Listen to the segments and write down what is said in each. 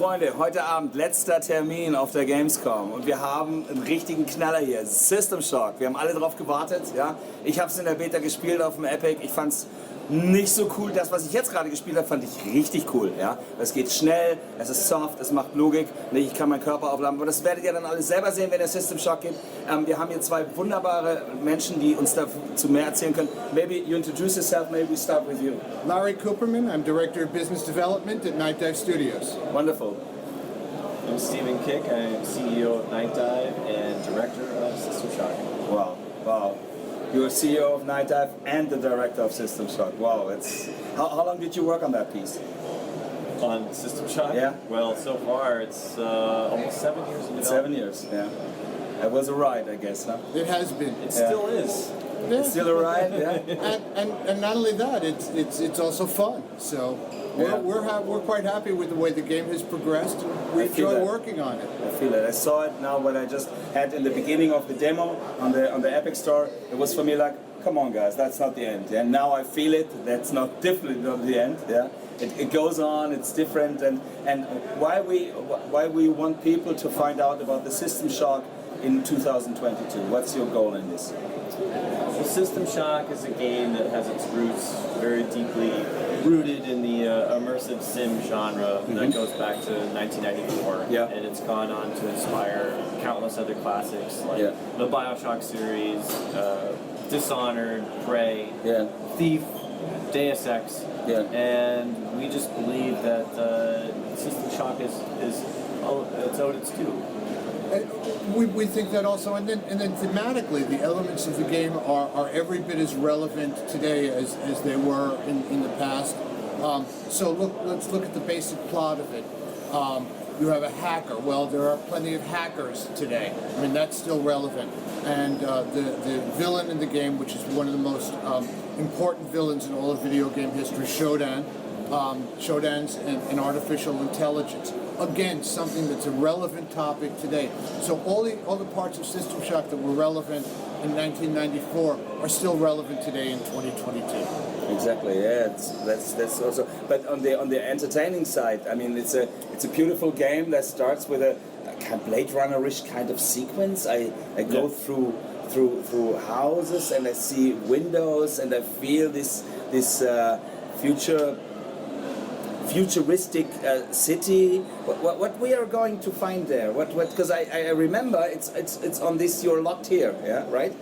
Freunde, heute Abend letzter Termin auf der Gamescom und wir haben einen richtigen Knaller hier, System Shock. Wir haben alle drauf gewartet, ja. Ich habe es in der Beta gespielt auf dem Epic, ich fand es nicht so cool. Das, was ich jetzt gerade gespielt habe, fand ich richtig cool, ja. Es geht schnell, es ist soft, es macht Logik, ich kann meinen Körper aufladen, aber das werdet ihr dann alles selber sehen, wenn der System Shock gibt. Wir haben hier zwei wunderbare Menschen, die uns dazu mehr erzählen können. Maybe you introduce yourself, maybe we start with you. Larry Kuperman, I'm Director of Business Development at Night Dive Studios. Wonderful. I'm Stephen Kick, I'm CEO of Night Dive and Director of System Shock. Wow, wow. You're CEO of Night Dive and the Director of System Shock. Wow, it's... How long did you work on that piece? On System Shock? Yeah. Well, so far it's almost 7 years in development. 7 years, yeah. That was a ride, I guess, huh? It has been. It still is. Yeah. It's still a ride, yeah? And not only that, it's also fun. So we're quite happy with the way the game has progressed. And we enjoy working on it. I feel it. I saw it now what I just had in the beginning of the demo on the Epic Store. It was for me like, come on guys, that's not the end. And now I feel it. That's definitely not the end. Yeah. It goes on. It's different. And why we want people to find out about the System Shock in 2022. What's your goal in this? Well, System Shock is a game that has its roots very deeply rooted in the immersive sim genre that goes back to 1994. Yeah. And it's gone on to inspire countless other classics like the BioShock series, Dishonored, Prey, Thief, Deus Ex. Yeah. And we just believe that System Shock is it's owed its due. We think that also, and then thematically, the elements of the game are every bit as relevant today as they were in the past. So let's look at the basic plot of it. You have a hacker. Well, there are plenty of hackers today. I mean, that's still relevant. And the villain in the game, which is one of the most important villains in all of video game history, Shodan. Shodan's an artificial intelligence. Again, something that's a relevant topic today. So all the parts of System Shock that were relevant in 1994 are still relevant today in 2022. Exactly. Yeah. That's also. But on the entertaining side, I mean, it's a beautiful game that starts with a Blade Runner-ish kind of sequence. I go through houses and I see windows and I feel this futuristic city. What we are going to find there? Because I remember it's on this. You're locked here, yeah, right?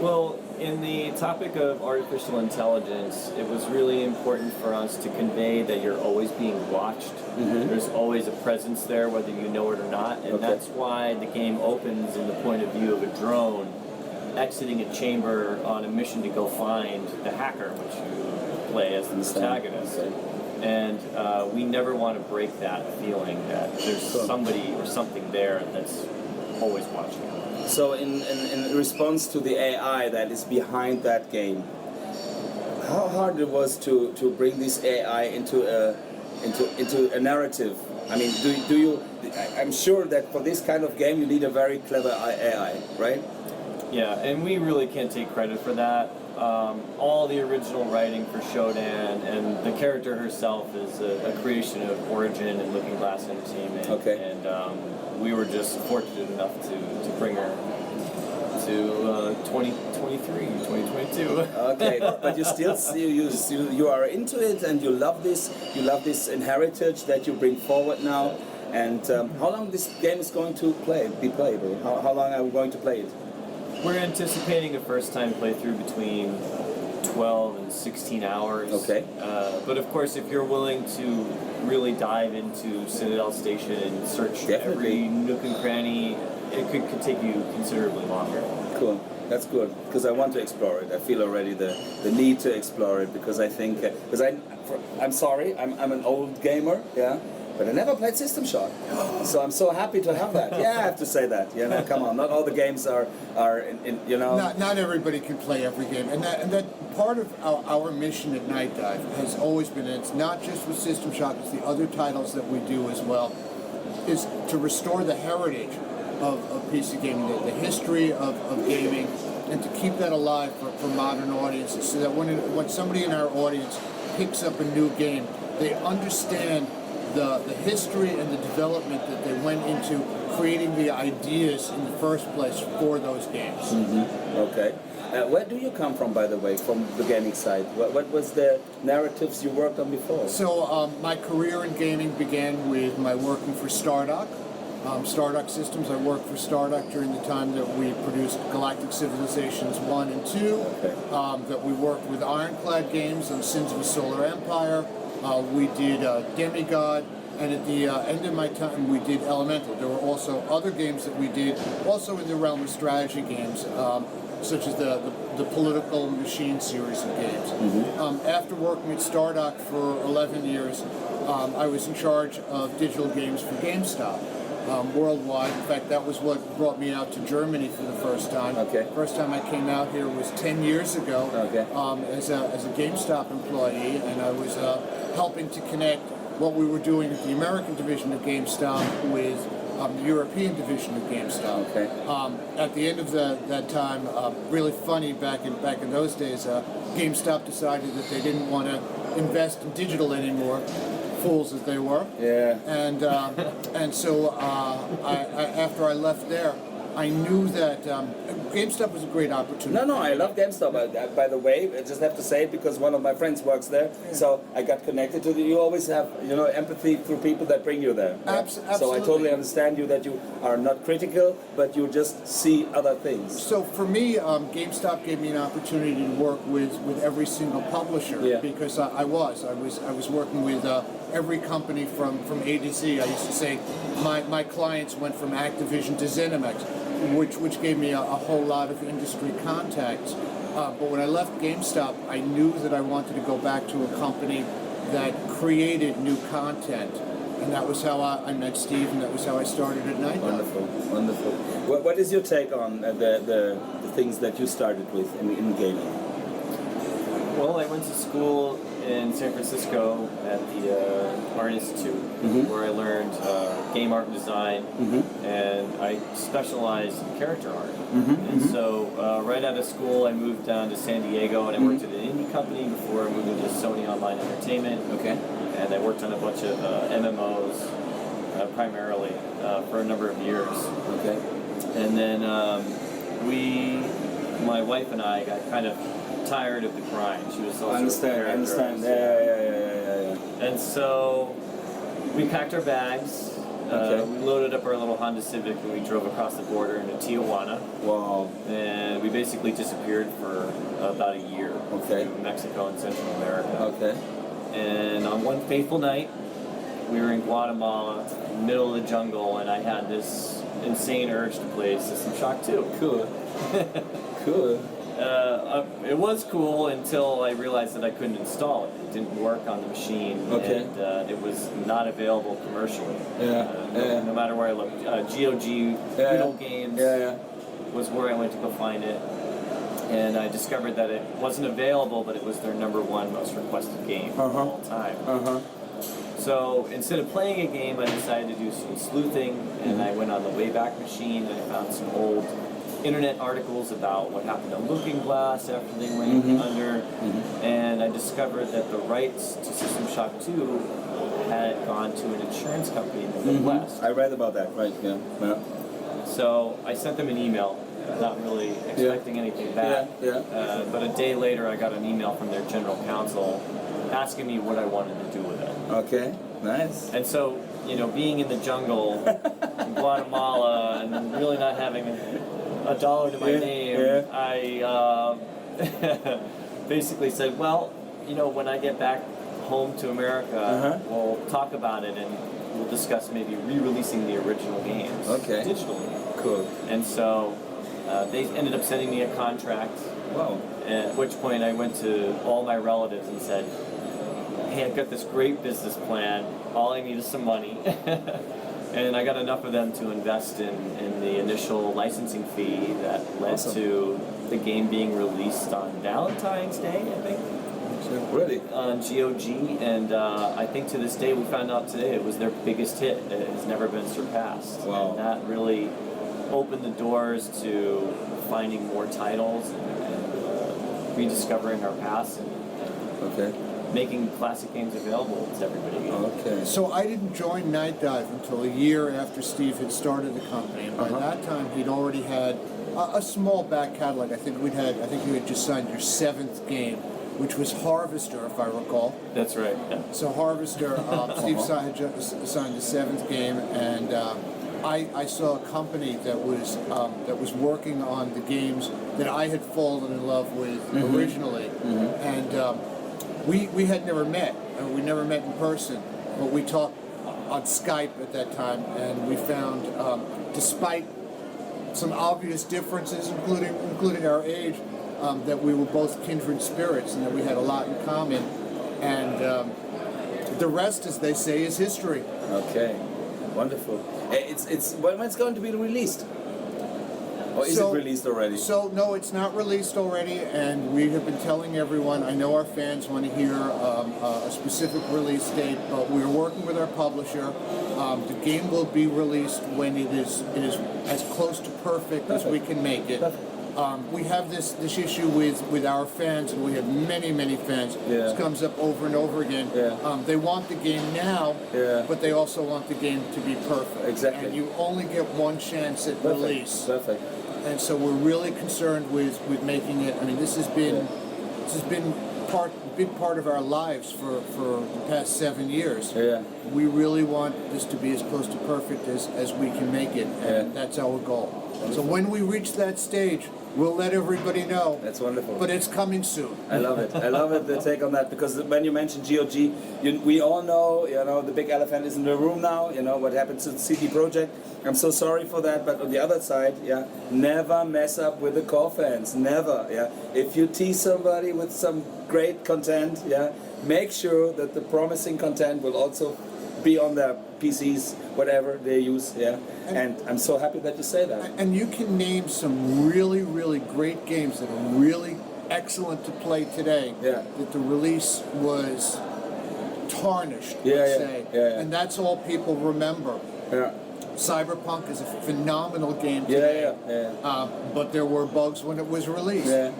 Well, in the topic of artificial intelligence, it was really important for us to convey that you're always being watched. There's always a presence there, whether you know it or not, and that's why the game opens in the point of view of a drone exiting a chamber on a mission to go find the hacker, which you play as the protagonist. And we never want to break that feeling that there's somebody or something there that's always watching. So in response to the AI that is behind that game, how hard it was to bring this AI into a narrative? I mean, do you? I'm sure that for this kind of game you need a very clever AI, right? Yeah, and we really can't take credit for that. All the original writing for Shodan and the character herself is a creation of Origin and Looking Glass Entertainment. Okay. And we were just fortunate enough to bring her to 2023, 2022. Okay, but you still you are into it and you love this heritage that you bring forward now. And how long this game is going to be playable? How long are we going to play it? We're anticipating a first-time playthrough between 12 and 16 hours. Okay. But of course, if you're willing to really dive into Citadel Station and search every nook and cranny, it could take you considerably longer. Cool. That's good, because I want to explore it. I feel already the need to explore it, because I think, I'm sorry, I'm an old gamer, yeah, but I never played System Shock. So I'm so happy to have that. Yeah, I have to say that. You know, come on, not all the games are in you know. Not everybody can play every game, and that part of our mission at Night Dive has always been, and it's not just with System Shock, it's the other titles that we do as well, is to restore the heritage of PC gaming, the history of gaming, and to keep that alive for modern audiences, so that when somebody in our audience picks up a new game, they understand the history and the development that they went into creating the ideas in the first place for those games. Okay. Where do you come from, by the way, from the gaming side? What was the narratives you worked on before? So my career in gaming began with my working for Stardock. Stardock Systems. I worked for Stardock during the time that we produced Galactic Civilizations 1 and 2, Okay. that we worked with Ironclad Games on Sins of a Solar Empire. We did Demigod, and at the end of my time we did Elemental. There were also other games that we did, also in the realm of strategy games, such as the Political Machine series of games. After working at Stardock for 11 years, I was in charge of digital games for GameStop. Worldwide. In fact, that was what brought me out to Germany for the first time. Okay. First time I came out here was 10 years ago. Okay. As a GameStop employee, and I was helping to connect what we were doing at the American division of GameStop with the European division of GameStop. Okay. At the end of that time, really funny back in those days, GameStop decided that they didn't want to invest in digital anymore. Fools as they were. Yeah. And so after I left there, I knew that GameStop was a great opportunity. No, I love GameStop. By the way, I just have to say it because one of my friends works there, so I got connected to you. Always have empathy through people that bring you there. Yeah? Absolutely. So I totally understand you that you are not critical, but you just see other things. So for me, GameStop gave me an opportunity to work with every single publisher. Yeah. Because I was working with every company from A to Z. I used to say my clients went from Activision to ZeniMax, which gave me a whole lot of industry contacts. But when I left GameStop, I knew that I wanted to go back to a company that created new content. And that was how I met Steve, and that was how I started at Night Dog. Wonderful, wonderful. What is your take on the things that you started with in gaming? Well, I went to school in San Francisco at the Art Institute, where I learned game art and design, and I specialized in character art. And so right out of school, I moved down to San Diego, and I worked at an indie company before I moved into Sony Online Entertainment. Okay. And I worked on a bunch of MMOs, primarily, for a number of years. Okay. And then my wife and I got kind of tired of the grind. She was also I understand. Yeah. And so we packed our bags. We loaded up our little Honda Civic and we drove across the border into Tijuana. Wow. And we basically disappeared for about a year. Okay. Through Mexico and Central America. Okay. And on one fateful night, we were in Guatemala, middle of the jungle, and I had this insane urge to play System Shock 2. Cool. Cool. It was cool until I realized that I couldn't install it. It didn't work on the machine, and it was not available commercially. No matter where I looked. GOG Video Games was where I went to go find it. And I discovered that it wasn't available, but it was their #1 most requested game of all time. So instead of playing a game, I decided to do some sleuthing, and I went on the Wayback Machine and I found some old internet articles about what happened to Looking Glass after they went under, and I discovered that the rights to System Shock 2 had gone to an insurance company in the Midwest. I read about that, right? Yeah. So I sent them an email, not really expecting anything back. But a day later, I got an email from their general counsel asking me what I wanted to do with it. Okay, nice. And so, being in the jungle in Guatemala and really not having a dollar to my name, I basically said, well, when I get back home to America, we'll talk about it and we'll discuss maybe re-releasing the original games digitally. Cool. And so they ended up sending me a contract. Wow. At which point I went to all my relatives and said, hey, I've got this great business plan. All I need is some money. And I got enough of them to invest in the initial licensing fee that led to the game being released on Valentine's Day, I think. Really? On GOG, and I think to this day, we found out today, it was their biggest hit. It has never been surpassed. Wow. And that really opened the doors to finding more titles and rediscovering our past. making classic games available to everybody again. Okay. So I didn't join Night Dive until a year after Steve had started the company, and by that time he'd already had a small back catalog. I think you had just signed your 7th game, which was Harvester, if I recall. That's right. Yeah. So Harvester, Steve had just signed the 7th game, and I saw a company that was working on the games that I had fallen in love with originally, and we had never met. We never met in person, but we talked on Skype at that time, and we found, despite some obvious differences, including our age, that we were both kindred spirits and that we had a lot in common. And the rest, as they say, is history. Okay, wonderful. When it's going to be released? Or is it released already? So no, it's not released already, and we have been telling everyone. I know our fans want to hear a specific release date, but we're working with our publisher. The game will be released when it is as close to perfect as we can make it. We have this issue with our fans, and we have many fans. This comes up over and over again. They want the game now, but they also want the game to be perfect. Exactly. And you only get one chance at release. Perfect. And so we're really concerned with making it. I mean, this has been a big part of our lives for the past 7 years. Yeah. We really want this to be as close to perfect as we can make it, and that's our goal. So when we reach that stage, we'll let everybody know. That's wonderful. But it's coming soon. I love it. I love it, the take on that, because when you mentioned GOG, we all know, the big elephant is in the room now, what happened to the CD Projekt. I'm so sorry for that, but on the other side, never mess up with the core fans, never, If you tease somebody with some great content, make sure that the promising content will also be on their PCs, whatever they use, And I'm so happy that you say that. And you can name some really great games that are really excellent to play today. That the release was tarnished, let's say. And that's all people remember. Cyberpunk is a phenomenal game today. But there were bugs when it was released.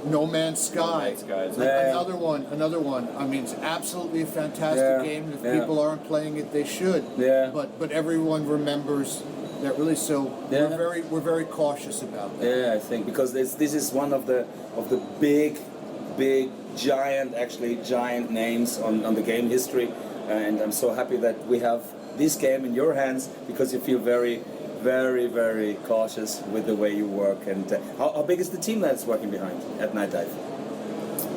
No Man's Sky. Another one. I mean, it's absolutely a fantastic game. If people aren't playing it, they should. But everyone remembers that release. So we're very cautious about that. I think because this is one of the big giant names on the game history, and I'm so happy that we have this game in your hands, because you feel very cautious with the way you work. And how big is the team that's working behind at Night Dive?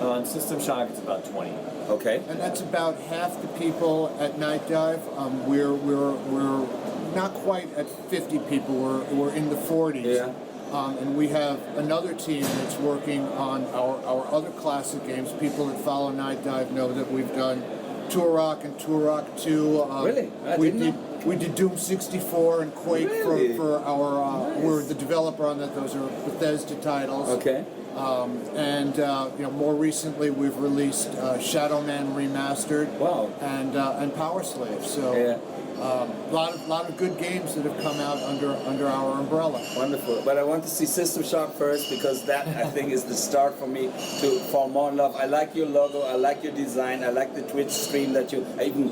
On System Shock, it's about 20. Okay. And that's about half the people at Night Dive. We're not quite at 50 people. We're in the 40s. And we have another team that's working on our other classic games. People that follow Night Dive know that we've done Turok and Turok 2. Really? We did Doom 64 and Quake for our. We're the developer on that. Those are Bethesda titles. Okay. And more recently we've released Shadow Man Remastered. Wow. And Power Slave. So a lot of good games that have come out under our umbrella. Wonderful. But I want to see System Shock first, because that, I think, is the start for me to fall more in love. I like your logo, I like your design, I like the Twitch stream that I even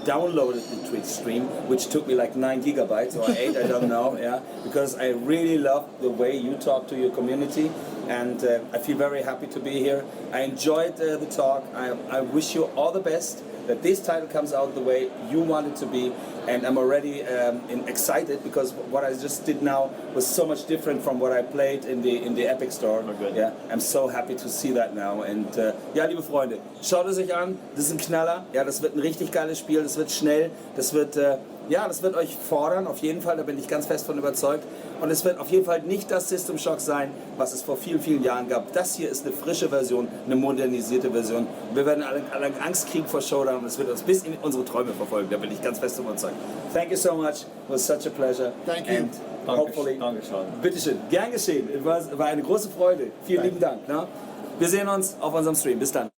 downloaded the Twitch stream, which took me like 9 gigabytes or 8, I don't know, because I really love the way you talk to your community, and I feel very happy to be here. I enjoyed the talk. I wish you all the best, that this title comes out the way you want it to be, and I'm already excited, because what I just did now was so much different from what I played in the Epic Store. Oh, good. I'm so happy to see that now. And liebe Freunde, schaut es euch an, das ist ein Knaller, das wird ein richtig geiles Spiel, das wird schnell, das wird euch fordern, auf jeden Fall, da bin ich ganz fest von überzeugt. Und es wird auf jeden Fall nicht das System Shock sein, was es vor vielen Jahren gab. Das hier ist eine frische Version, eine modernisierte Version. Wir werden alle Angst kriegen vor Showdown, und es wird uns bis in unsere Träume verfolgen, da bin ich ganz fest überzeugt. Thank you so much, it was such a pleasure. Thank you. And hopefully, bitteschön, gern geschehen, war eine große Freude. Vielen lieben Dank. Ne? Wir sehen uns auf unserem Stream, bis dann.